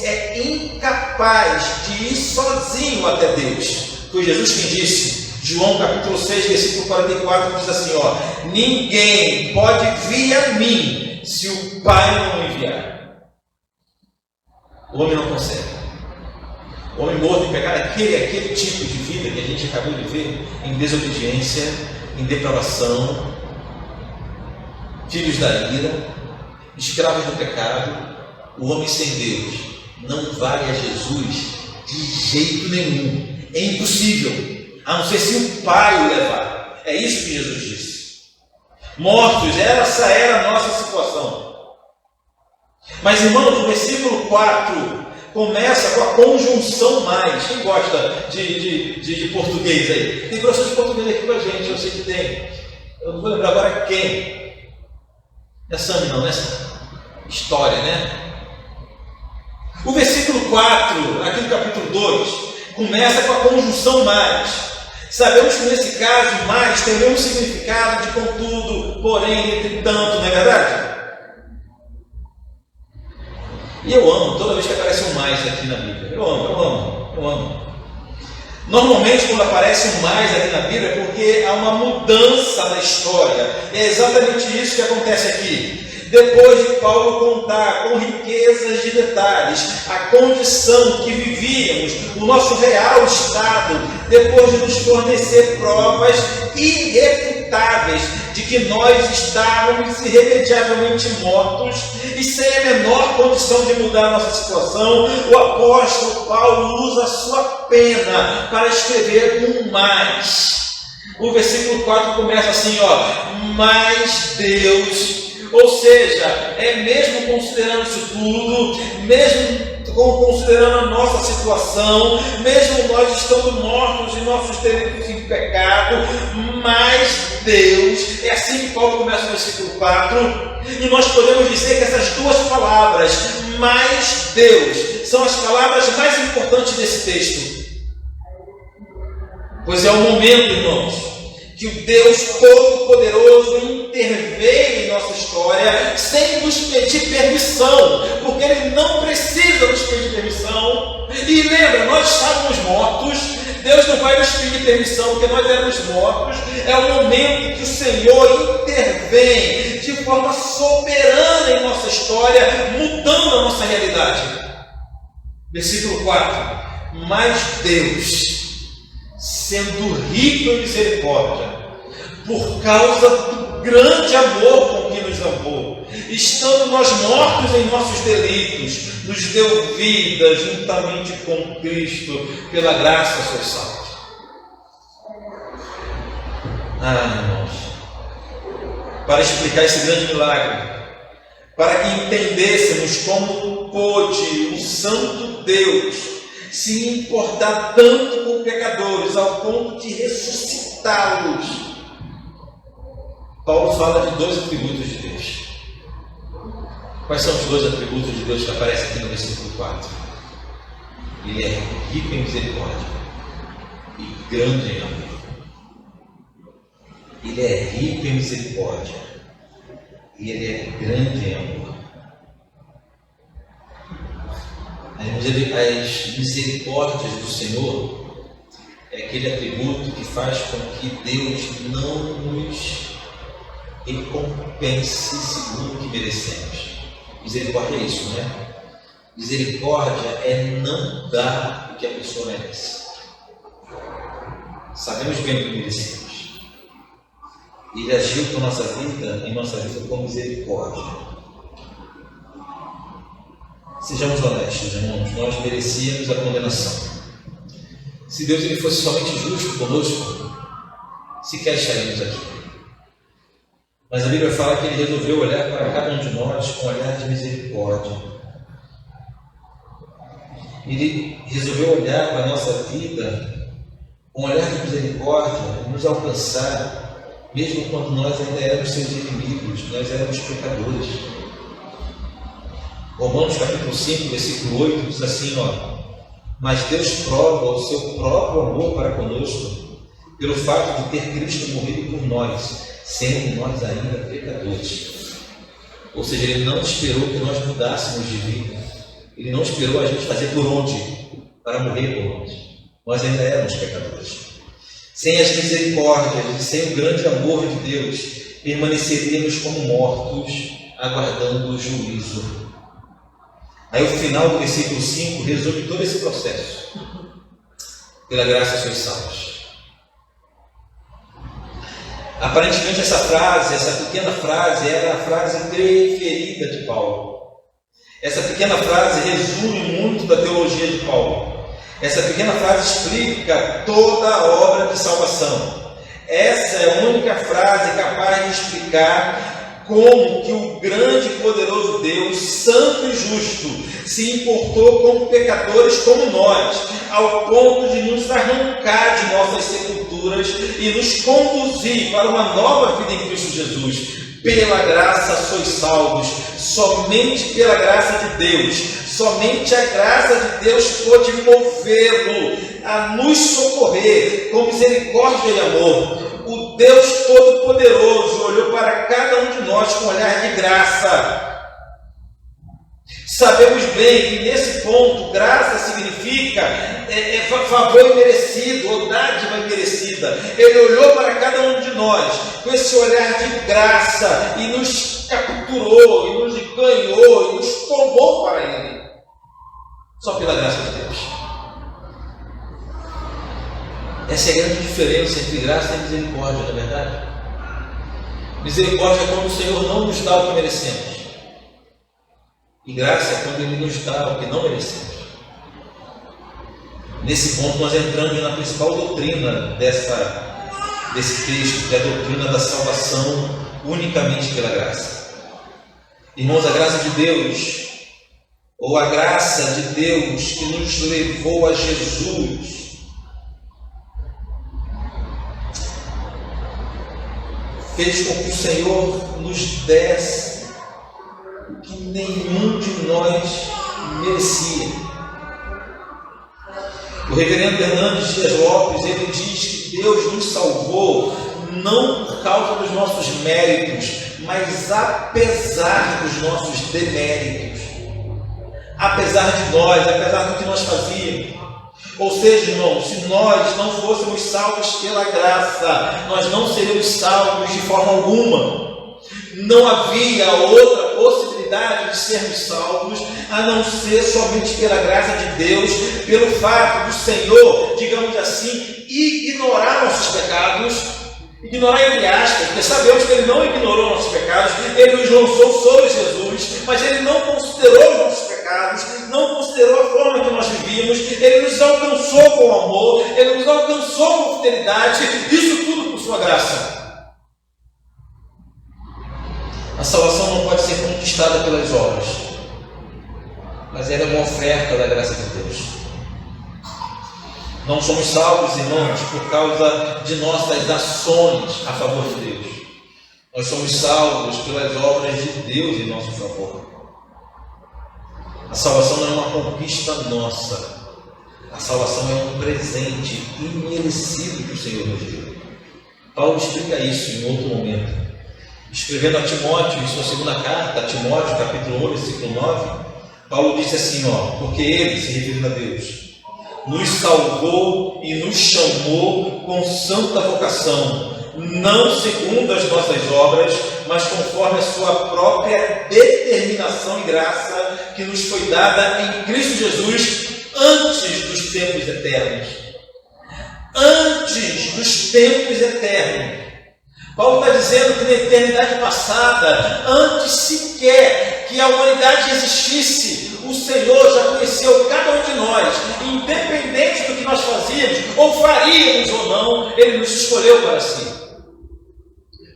Speaker 1: é incapaz de ir sozinho até Deus. Foi Jesus quem disse. João capítulo 6, versículo 44 diz assim, ninguém pode vir a mim se o Pai não o enviar. O homem não consegue. O homem morto em pecado é aquele tipo de vida que a gente acabou de ver, em desobediência, em depravação, filhos da ira, escravos do pecado. O homem sem Deus não vale a Jesus de jeito nenhum. É impossível, a não ser se o Pai o levar. É isso que Jesus disse. Mortos, essa era a nossa situação. Mas, irmãos, no versículo 4, começa com a conjunção mais. Quem gosta de português aí? Tem professor de português aqui com a gente, eu sei que tem. Eu não vou lembrar agora quem. Não é Sami não, né? História, né? O versículo 4, aqui no capítulo 2, começa com a conjunção mais. Sabemos que nesse caso, mais tem o mesmo significado de contudo, porém, entretanto, não é verdade? E eu amo, toda vez que aparece um mais aqui na Bíblia. Eu amo. Normalmente, quando aparece um mais aqui na Bíblia, é porque há uma mudança na história. É exatamente isso que acontece aqui. Depois de Paulo contar com riquezas de detalhes a condição que vivíamos, o nosso real estado, depois de nos fornecer provas irrefutáveis de que nós estávamos irremediavelmente mortos e sem a menor condição de mudar a nossa situação, o apóstolo Paulo usa a sua pena para escrever um mais. O versículo 4 começa assim, mas Deus... Ou seja, mesmo considerando isso tudo, mesmo considerando a nossa situação, mesmo nós estando mortos em nossos delitos e pecado, mas Deus, é assim que Paulo começa no versículo 4, e nós podemos dizer que essas duas palavras, mas Deus, são as palavras mais importantes desse texto. Pois é o momento, irmãos, que o Deus Todo-Poderoso interveio em nossa história sem nos pedir permissão, porque Ele não precisa nos pedir permissão. E lembra, nós estávamos mortos, Deus não vai nos pedir permissão, porque nós éramos mortos. É o momento que o Senhor intervém de forma soberana em nossa história, mudando a nossa realidade. Versículo 4. Mas Deus, sendo rico em misericórdia, por causa do grande amor com que nos amou, estando nós mortos em nossos delitos, nos deu vida juntamente com Cristo, pela graça sois salvos. Irmãos, para explicar esse grande milagre, para que entendêssemos como pôde o Santo Deus se importar tanto com pecadores, ao ponto de ressuscitá-los, Paulo fala de dois atributos de Deus. Quais são os dois atributos de Deus que aparecem aqui no versículo 4? Ele é rico em misericórdia e grande em amor. Ele é rico em misericórdia e Ele é grande em amor. As misericórdias do Senhor é aquele atributo que faz com que Deus não nos recompense segundo o que merecemos. Misericórdia é isso, né? Misericórdia é não dar o que a pessoa merece. Sabemos bem o que merecemos. Ele agiu com em nossa vida com misericórdia. Sejamos honestos, irmãos, nós merecíamos a condenação. Se Deus ele fosse somente justo conosco, sequer estaríamos aqui. Mas a Bíblia fala que Ele resolveu olhar para cada um de nós com um olhar de misericórdia. Ele resolveu olhar para a nossa vida com um olhar de misericórdia e nos alcançar, mesmo quando nós ainda éramos seus inimigos, nós éramos pecadores. Romanos capítulo 5, versículo 8 diz assim, mas Deus prova o seu próprio amor para conosco, pelo fato de ter Cristo morrido por nós, sendo nós ainda pecadores. Ou seja, Ele não esperou que nós mudássemos de vida. Ele não esperou a gente fazer por onde, para morrer por onde. Nós ainda éramos pecadores. Sem as misericórdias e sem o grande amor de Deus, permaneceríamos como mortos, aguardando o juízo. Aí o final do versículo 5 resume todo esse processo. Pela graça sois salvos. Aparentemente essa pequena frase era a frase preferida de Paulo. Essa pequena frase resume muito da teologia de Paulo. Essa pequena frase explica toda a obra de salvação. Essa é a única frase capaz de explicar como que o grande e poderoso Deus, santo e justo, se importou com pecadores como nós, ao ponto de nos arrancar de nossas sepulturas e nos conduzir para uma nova vida em Cristo Jesus. Pela graça sois salvos, somente pela graça de Deus. Somente a graça de Deus pôde movê-lo a nos socorrer com misericórdia e amor. O Deus Todo-Poderoso olhou para cada um de nós com um olhar de graça. Sabemos bem que nesse ponto, graça significa favor imerecido, ou dádiva imerecida. Ele olhou para cada um de nós com esse olhar de graça e nos capturou, e nos ganhou, e nos tomou para Ele. Só pela graça de Deus. Essa é a grande diferença entre graça e misericórdia, não é verdade? Misericórdia é quando o Senhor não nos dá o que merecemos. E graça é quando Ele nos dá o que não merecemos. Nesse ponto nós entramos na principal doutrina desse texto, que é a doutrina da salvação unicamente pela graça. Irmãos, a graça de Deus, ou a graça de Deus que nos levou a Jesus, fez com que o Senhor nos desse o que nenhum de nós merecia. O reverendo Hernandes Dias Lopes, ele diz que Deus nos salvou não por causa dos nossos méritos, mas apesar dos nossos deméritos. Apesar de nós, apesar do que nós fazíamos. Ou seja, irmãos, se nós não fôssemos salvos pela graça, nós não seríamos salvos de forma alguma. Não havia outra possibilidade de sermos salvos a não ser somente pela graça de Deus, pelo fato do Senhor, digamos assim, ignorar nossos pecados, ignorar entre aspas, porque sabemos que Ele não ignorou nossos pecados, Ele nos lançou sobre Jesus, mas Ele não considerou os nossos pecados, não considerou a forma que nós vivíamos, Ele nos alcançou com amor, Ele nos alcançou com fidelidade, isso tudo por sua graça. A salvação não pode ser conquistada pelas obras, mas ela é uma oferta da graça de Deus. Não somos salvos, irmãos, por causa de nossas ações a favor de Deus. Nós somos salvos pelas obras de Deus em nosso favor. A salvação não é uma conquista nossa. A salvação é um presente imerecido que o Senhor nos deu. Paulo explica isso em outro momento. Escrevendo a Timóteo, em sua segunda carta, a Timóteo, capítulo 1, versículo 9, Paulo disse assim, porque Ele, se referindo a Deus, nos salvou e nos chamou com santa vocação, não segundo as nossas obras, mas conforme a sua própria determinação e graça que nos foi dada em Cristo Jesus antes dos tempos eternos. Antes dos tempos eternos. Paulo está dizendo que na eternidade passada, antes sequer que a humanidade existisse, o Senhor já conheceu cada um de nós, independente do que nós fazíamos, ou faríamos ou não, Ele nos escolheu para si.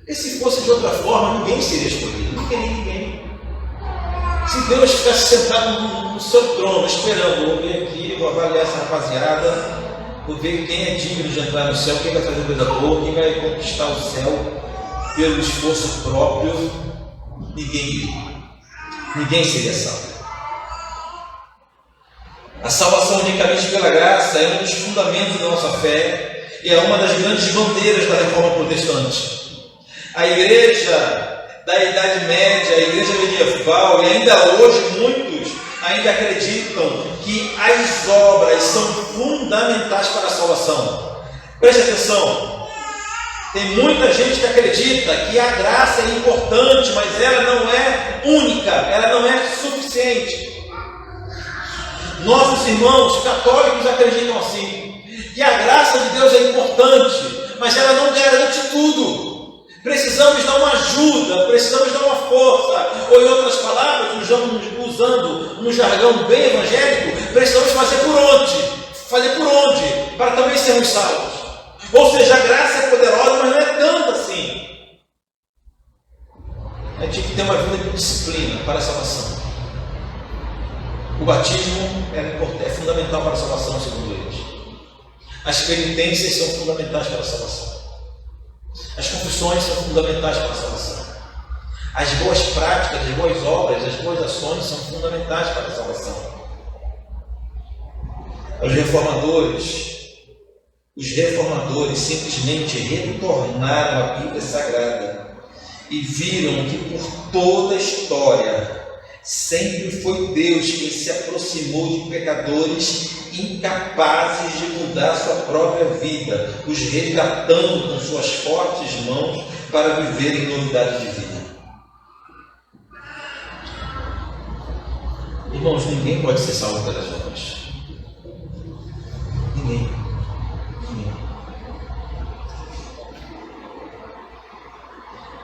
Speaker 1: E se fosse de outra forma, ninguém seria escolhido, não queria ninguém. Se Deus ficasse sentado no seu trono, esperando, vou vir aqui, vou avaliar essa rapaziada, vou ver quem é digno de entrar no céu, quem vai fazer coisa boa, quem vai conquistar o céu pelo esforço próprio, ninguém seria salvo. A salvação unicamente pela graça é um dos fundamentos da nossa fé e é uma das grandes bandeiras da reforma protestante. A igreja da Idade Média, a igreja medieval, e ainda hoje muitos ainda acreditam que as obras são fundamentais para a salvação. Preste atenção, tem muita gente que acredita que a graça é importante, mas ela não é única, ela não é suficiente. Nossos irmãos católicos acreditam assim, que a graça de Deus é importante, mas ela não garante tudo. Precisamos dar uma ajuda, precisamos dar uma força, ou em outras palavras, usando um jargão bem evangélico, precisamos fazer por onde, para também sermos salvos. Ou seja, a graça é poderosa, mas não é tanto assim. A gente tinha que ter uma vida de disciplina para a salvação. O batismo é fundamental para a salvação, segundo eles. As penitências são fundamentais para a salvação. As confissões são fundamentais para a salvação. As boas práticas, as boas obras, as boas ações são fundamentais para a salvação. Os reformadores simplesmente retornaram à Bíblia Sagrada e viram que por toda a história sempre foi Deus quem se aproximou de pecadores incapazes de mudar sua própria vida, os resgatando com suas fortes mãos para viver em novidade de vida. Irmãos, ninguém pode ser salvo pelas obras. Ninguém.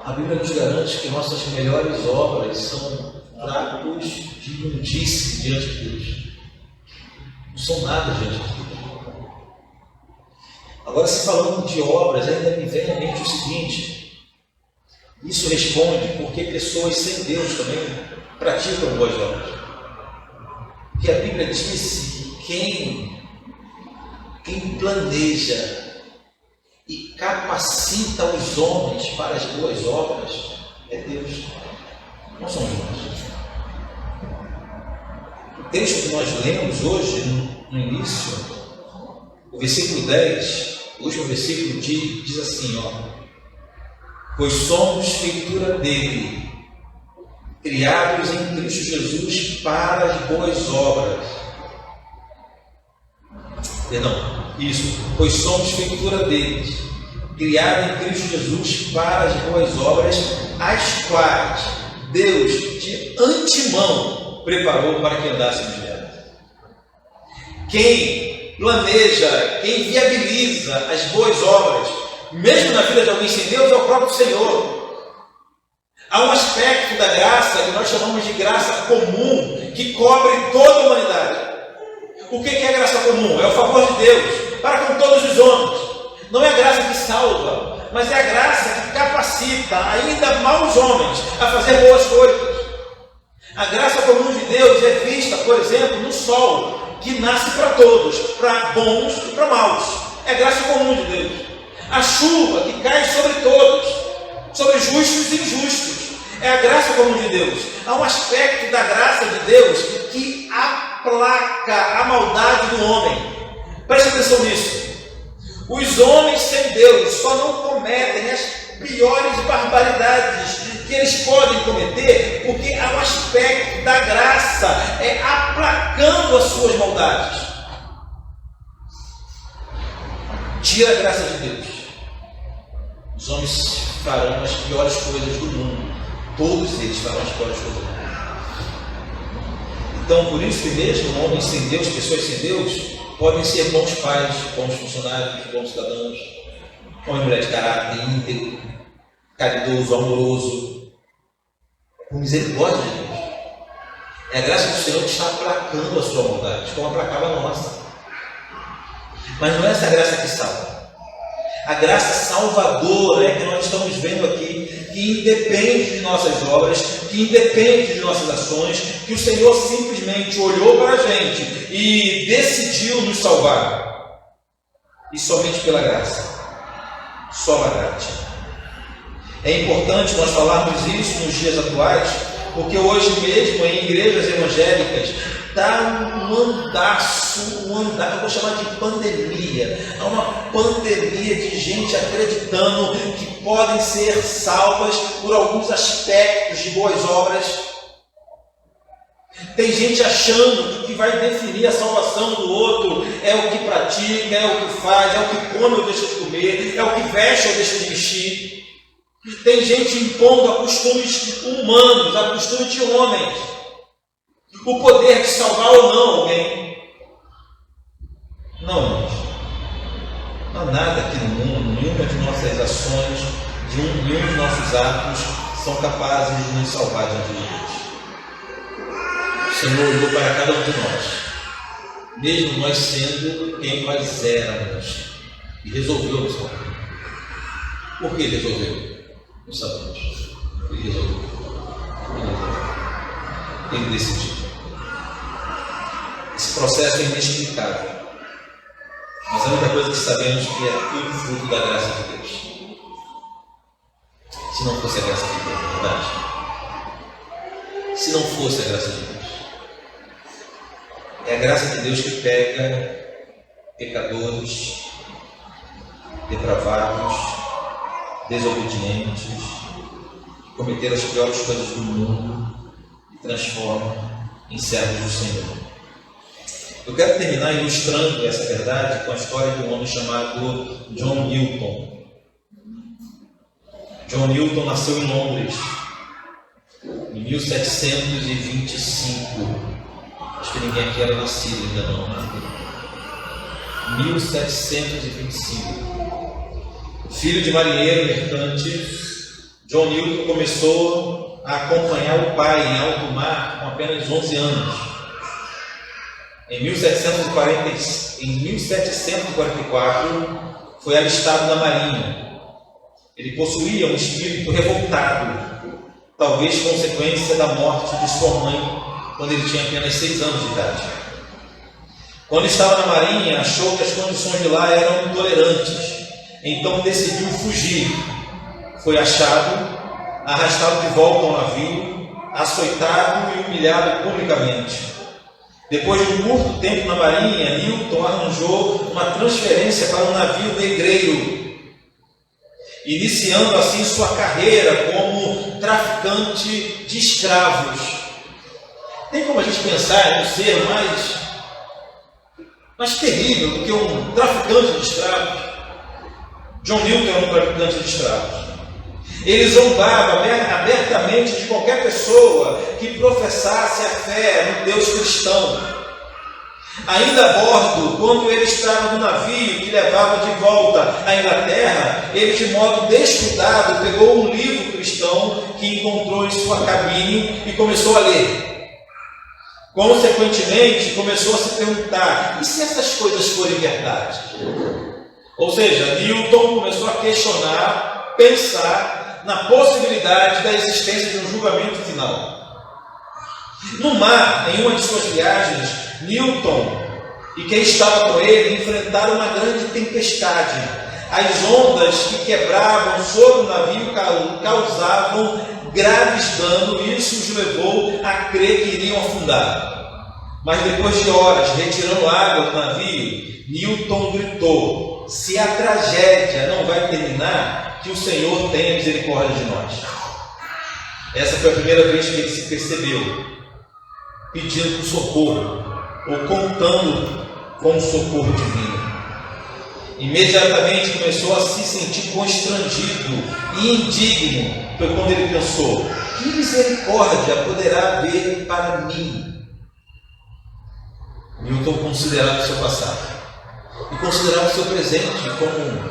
Speaker 1: A Bíblia nos garante que nossas melhores obras são trapos de imundície diante de Deus. Não são nada diante de Deus. Agora, se falando de obras, ainda me vem à mente o seguinte: isso responde porque pessoas sem Deus também praticam boas obras. Porque a Bíblia disse que quem planeja e capacita os homens para as boas obras é Deus, não somos nós. O texto que nós lemos hoje, no início, o versículo 10, o último versículo diz assim, pois somos feitura dele, criados em Cristo Jesus para as boas obras. Pois somos feitura deles, criados em Cristo Jesus para as boas obras, as quais Deus de antemão preparou para que andássemos nelas. Quem planeja, quem viabiliza as boas obras, mesmo na vida de alguém sem Deus, é o próprio Senhor. Há um aspecto da graça que nós chamamos de graça comum, que cobre toda a humanidade. O que é a graça comum? É o favor de Deus para com todos os homens. Não é a graça que salva, mas é a graça que capacita ainda maus homens a fazer boas coisas. A graça comum de Deus é vista, por exemplo, no sol, que nasce para todos, para bons e para maus. É a graça comum de Deus. A chuva que cai sobre todos, sobre justos e injustos. É a graça comum de Deus. Há um aspecto da graça de Deus que aplaca a maldade do homem. Preste atenção nisso. Os homens sem Deus só não cometem as piores barbaridades que eles podem cometer porque há um aspecto da graça aplacando as suas maldades. Tira a graça de Deus, os homens farão as piores coisas do mundo. Todos eles farão as piores coisas do mundo. Então, por isso que mesmo homens sem Deus, pessoas sem Deus, podem ser bons pais, bons funcionários, bons cidadãos, homem e mulher de caráter íntegro, caridoso, amoroso, com misericórdia de Deus. É a graça do Senhor que está aplacando a sua maldade, como aplacava a nossa. Mas não é essa graça que salva. A graça salvadora é que nós estamos vendo aqui, que independe de nossas obras, que independe de nossas ações, que o Senhor simplesmente olhou para a gente e decidiu nos salvar. E somente pela graça. Só a graça. É importante nós falarmos isso nos dias atuais, porque hoje mesmo em igrejas evangélicas está um andaço, eu vou chamar de pandemia. Há uma pandemia de gente acreditando que podem ser salvas por alguns aspectos de boas obras. Tem gente achando que o que vai definir a salvação do outro é o que pratica, é o que faz, é o que come ou deixa de comer, é o que veste ou deixa de vestir. Tem gente impondo a costumes humanos, a costumes de homens, o poder de salvar ou não alguém. Não, irmãos. Não há nada aqui no mundo, nenhuma de nossas ações, nenhum de nossos atos são capazes de nos salvar diante de Deus. O Senhor olhou para cada um de nós, mesmo nós sendo quem nós éramos, e resolveu nos salvar. Por que ele resolveu? Não sabemos. Ele resolveu. ele decidiu. Esse processo é inexplicável, mas a única coisa que sabemos que é tudo fruto da graça de Deus. Se não fosse a graça de Deus, na verdade. Se não fosse a graça de Deus. É a graça de Deus que pega pecadores, depravados, desobedientes, que cometeram as piores coisas do mundo e transforma em servos do Senhor. Eu quero terminar ilustrando essa verdade com a história de um homem chamado John Newton. John Newton nasceu em Londres em 1725. Acho que ninguém aqui era nascido ainda não, né? 1725. Filho de marinheiro mercante, John Newton começou a acompanhar o pai em alto mar com apenas 11 anos. Em 1744, foi alistado na marinha. Ele possuía um espírito revoltado, talvez consequência da morte de sua mãe, quando ele tinha apenas 6 anos de idade. Quando estava na marinha, achou que as condições de lá eram intolerantes, então decidiu fugir. Foi achado, arrastado de volta ao navio, açoitado e humilhado publicamente. Depois de um curto tempo na marinha, Newton arranjou uma transferência para um navio negreiro, iniciando assim sua carreira como traficante de escravos. Tem como a gente pensar em um ser mais terrível do que um traficante de escravos? John Newton era um traficante de escravos. Ele zombava abertamente de qualquer pessoa que professasse a fé no Deus cristão. Ainda a bordo, quando ele estava no navio que levava de volta à Inglaterra, ele de modo descuidado pegou um livro cristão que encontrou em sua cabine e começou a ler. Consequentemente, começou a se perguntar: e se essas coisas forem verdade? Ou seja, Newton começou a questionar, pensar na possibilidade da existência de um julgamento final. No mar, em uma de suas viagens, Newton e quem estava com ele enfrentaram uma grande tempestade. As ondas que quebravam sobre o navio causavam graves danos e isso os levou a crer que iriam afundar. Mas depois de horas retirando água do navio, Newton gritou: se a tragédia não vai terminar, que o Senhor tenha misericórdia de nós. Essa foi a primeira vez que ele se percebeu pedindo socorro, ou contando com o socorro divino. Imediatamente começou a se sentir constrangido e indigno. Foi quando ele pensou: que misericórdia poderá haver para mim? Newton considerava o seu passado e considerava o seu presente como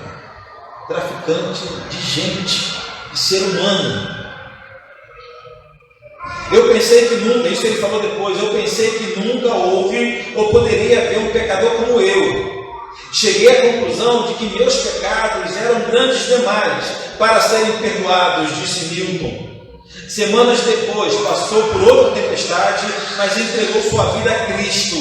Speaker 1: traficante de gente, de ser humano. Eu pensei que nunca, isso ele falou depois, eu pensei que nunca houve ou poderia haver um pecador como eu. Cheguei à conclusão de que meus pecados eram grandes demais para serem perdoados, disse Newton. Semanas depois, passou por outra tempestade, mas entregou sua vida a Cristo,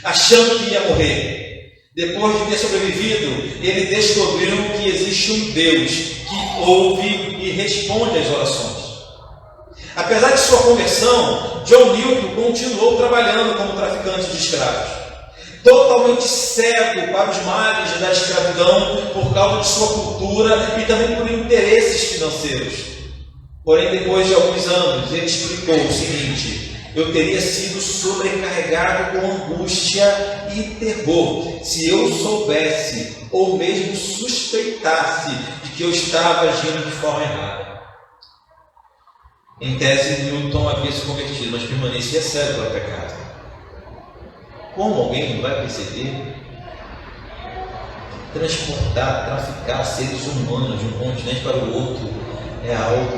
Speaker 1: achando que ia morrer. Depois de ter sobrevivido, ele descobriu que existe um Deus que ouve e responde às orações. Apesar de sua conversão, John Newton continuou trabalhando como traficante de escravos, totalmente cego para os males da escravidão por causa de sua cultura e também por interesses financeiros. Porém, depois de alguns anos, ele explicou o seguinte: eu teria sido sobrecarregado com angústia e terror se eu soubesse ou mesmo suspeitasse de que eu estava agindo de forma errada. Em tese, Newton havia se convertido, mas permanecia cego para o pecado. Como alguém não vai perceber? Transportar, traficar seres humanos de um continente para o outro é algo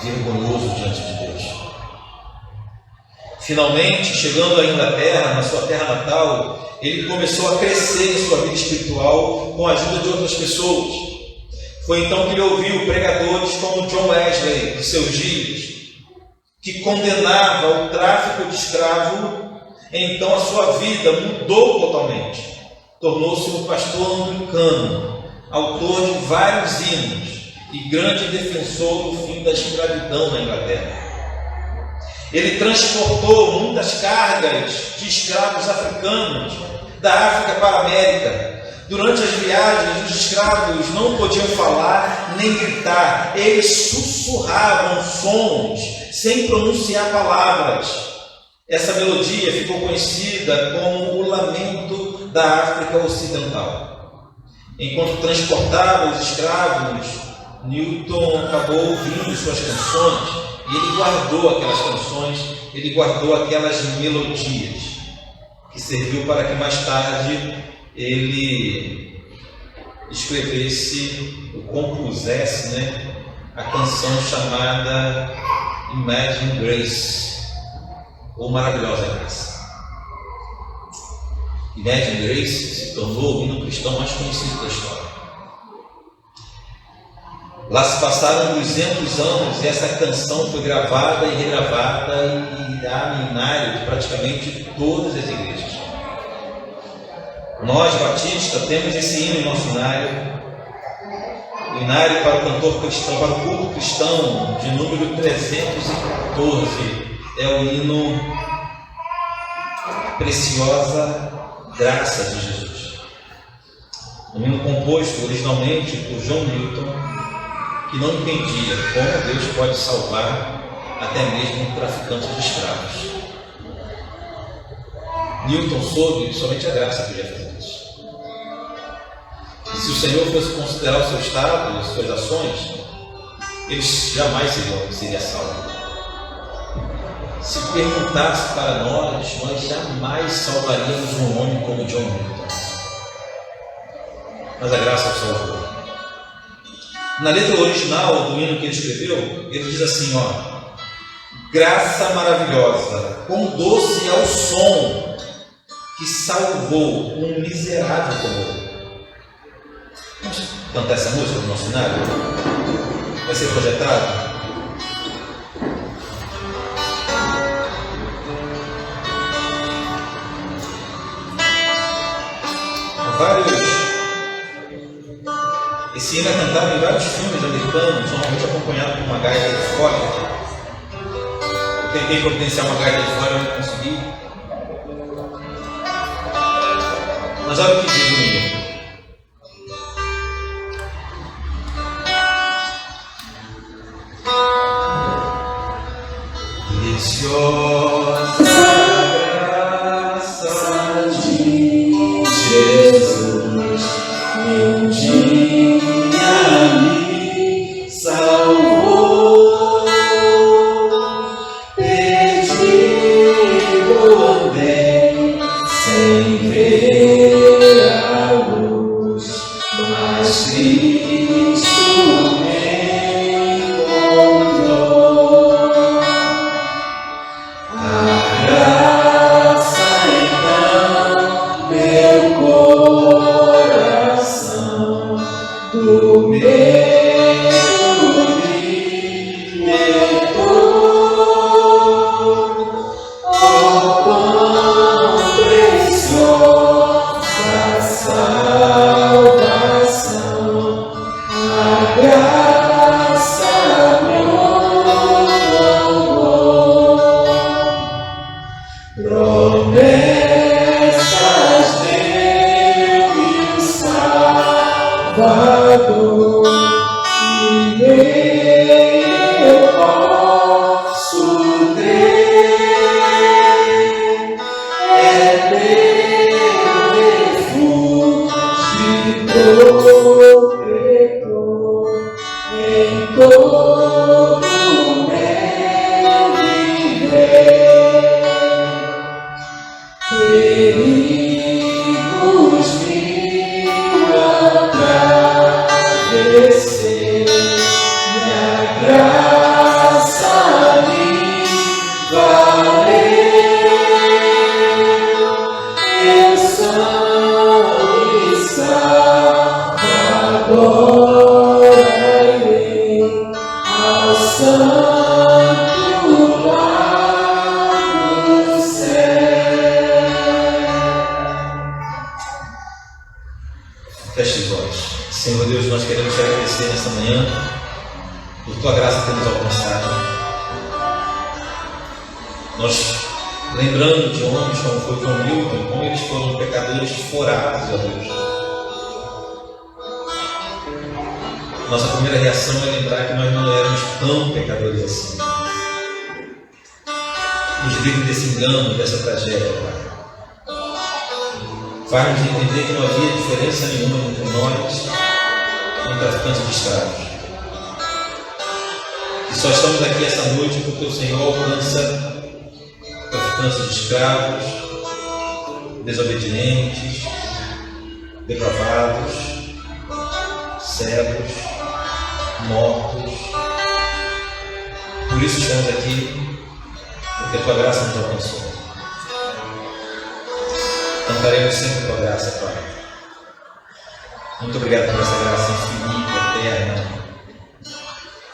Speaker 1: vergonhoso diante de Deus. Finalmente, chegando à Inglaterra, na sua terra natal, ele começou a crescer em sua vida espiritual com a ajuda de outras pessoas. Foi então que ele ouviu pregadores como John Wesley, de seus dias. que condenava o tráfico de escravo, então a sua vida mudou totalmente. Tornou-se um pastor anglicano, autor de vários hinos e grande defensor do fim da escravidão na Inglaterra. Ele transportou muitas cargas de escravos africanos da África para a América. Durante as viagens, os escravos não podiam falar nem gritar. Eles sussurravam sons sem pronunciar palavras. Essa melodia ficou conhecida como o Lamento da África Ocidental. Enquanto transportava os escravos, Newton acabou ouvindo suas canções e ele guardou aquelas canções, ele guardou aquelas melodias, que serviu para que mais tarde ele escrevesse, ou compusesse, a canção chamada Imagine Grace, ou Maravilhosa Graça. Imagine Grace se tornou o hino cristão mais conhecido da história. Lá se passaram 200 anos e essa canção foi gravada e regravada e irá no hinário de praticamente todas as igrejas. Nós, batistas, temos esse hino em nosso hinário. O hinário para o cantor cristão, para o culto cristão, de número 314, é o hino Preciosa Graça de Jesus. Um hino composto originalmente por John Newton, que não entendia como Deus pode salvar até mesmo um traficante de escravos. Newton soube que somente a graça podia fazer isso. E se o Senhor fosse considerar o seu estado, as suas ações, ele jamais seria salvo. Se perguntasse para nós jamais salvaríamos um homem como John Newton. Mas a graça o salvou. Na letra original do hino que ele escreveu, ele diz assim, graça maravilhosa, quão doce é o som que salvou um miserável como eu. Vamos cantar essa música no nosso cenário? Vai ser projetado? Esse hino é cantado em vários filmes americanos, normalmente acompanhado por uma gaita de fora. Eu tentei providenciar uma gaita de fora e não consegui. Mas olha o que diz o hino. Preciosa graça de Jesus, meu dia me salvou, perdido bem, sem ver a luz, mas Cristo me encontrou. A graça então meu coração do medo libertou. Oh, quão preciosa salvação, a graça me otorgou. Promessas dele Salvador, e nele eu posso crer. É meu refúgio protetor em todo meu viver. Senhor Deus, nós queremos te agradecer nesta manhã por tua graça ter nos alcançado. Nós, lembrando de homens como foi João Milton, como eles foram pecadores forados, ó Deus. Nossa primeira reação é lembrar que nós não éramos tão pecadores assim. Nos livre desse engano, dessa tragédia, Pai. Faz-nos entender que não havia diferença nenhuma entre nós e um traficante de escravos. Que só estamos aqui essa noite porque o Senhor alcança traficantes de escravos, desobedientes, depravados, cegos, mortos. Por isso estamos aqui, porque a tua graça nos alcançou. Cantaremos sempre a tua graça, Pai. Muito obrigado por essa graça infinita, eterna.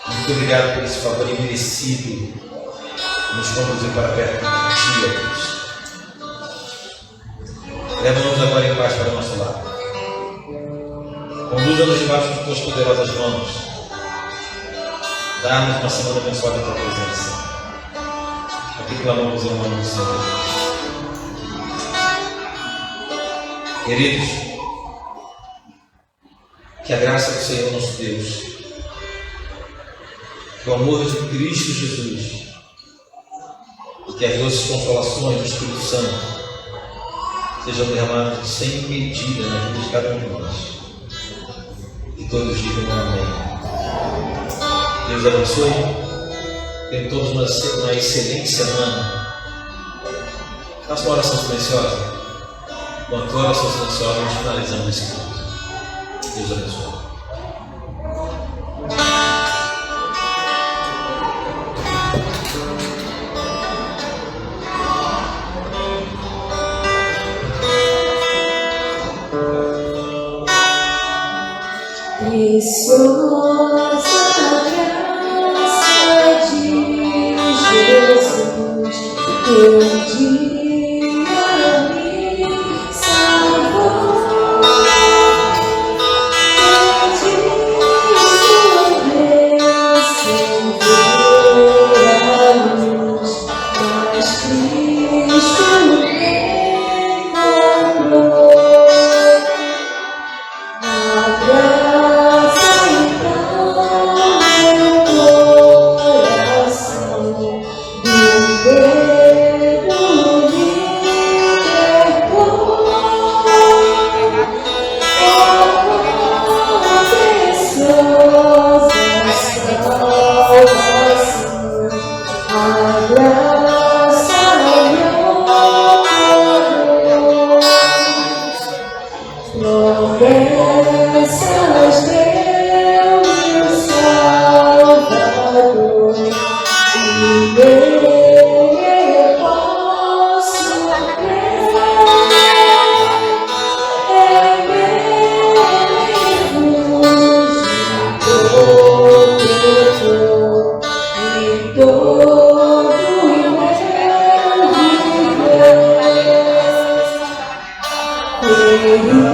Speaker 1: Muito obrigado por esse favor imerecido nos conduzir para perto de ti, ó Deus. Leva-nos agora em paz para o nosso lado. Conduza-nos debaixo de tuas poderosas mãos. Dá-nos uma semana abençoada da tua presença. Aqui clamamos em nome do Senhor. Queridos, que a graça do Senhor nosso Deus, que o amor de Cristo Jesus e que as doces consolações do Espírito Santo sejam derramadas sem medida na vida de cada um de nós. E todos digam amém. Deus abençoe. Tenham todos uma excelente semana. Faça uma oração silenciosa. Com a tua oração silenciosa, nós finalizamos esse culto. Deus abençoe.
Speaker 2: Preciosa graça de Jesus, que um dia me salvou. Perdi sem ver a luz, mas Cristo me encontrou. A graça então meu coração do medo libertou. Oh, preciosa salvação, a graça me honrou. Promessas deu meu Salvador, e nele posso crer. É meu refúgio protetor em todo o meu viver.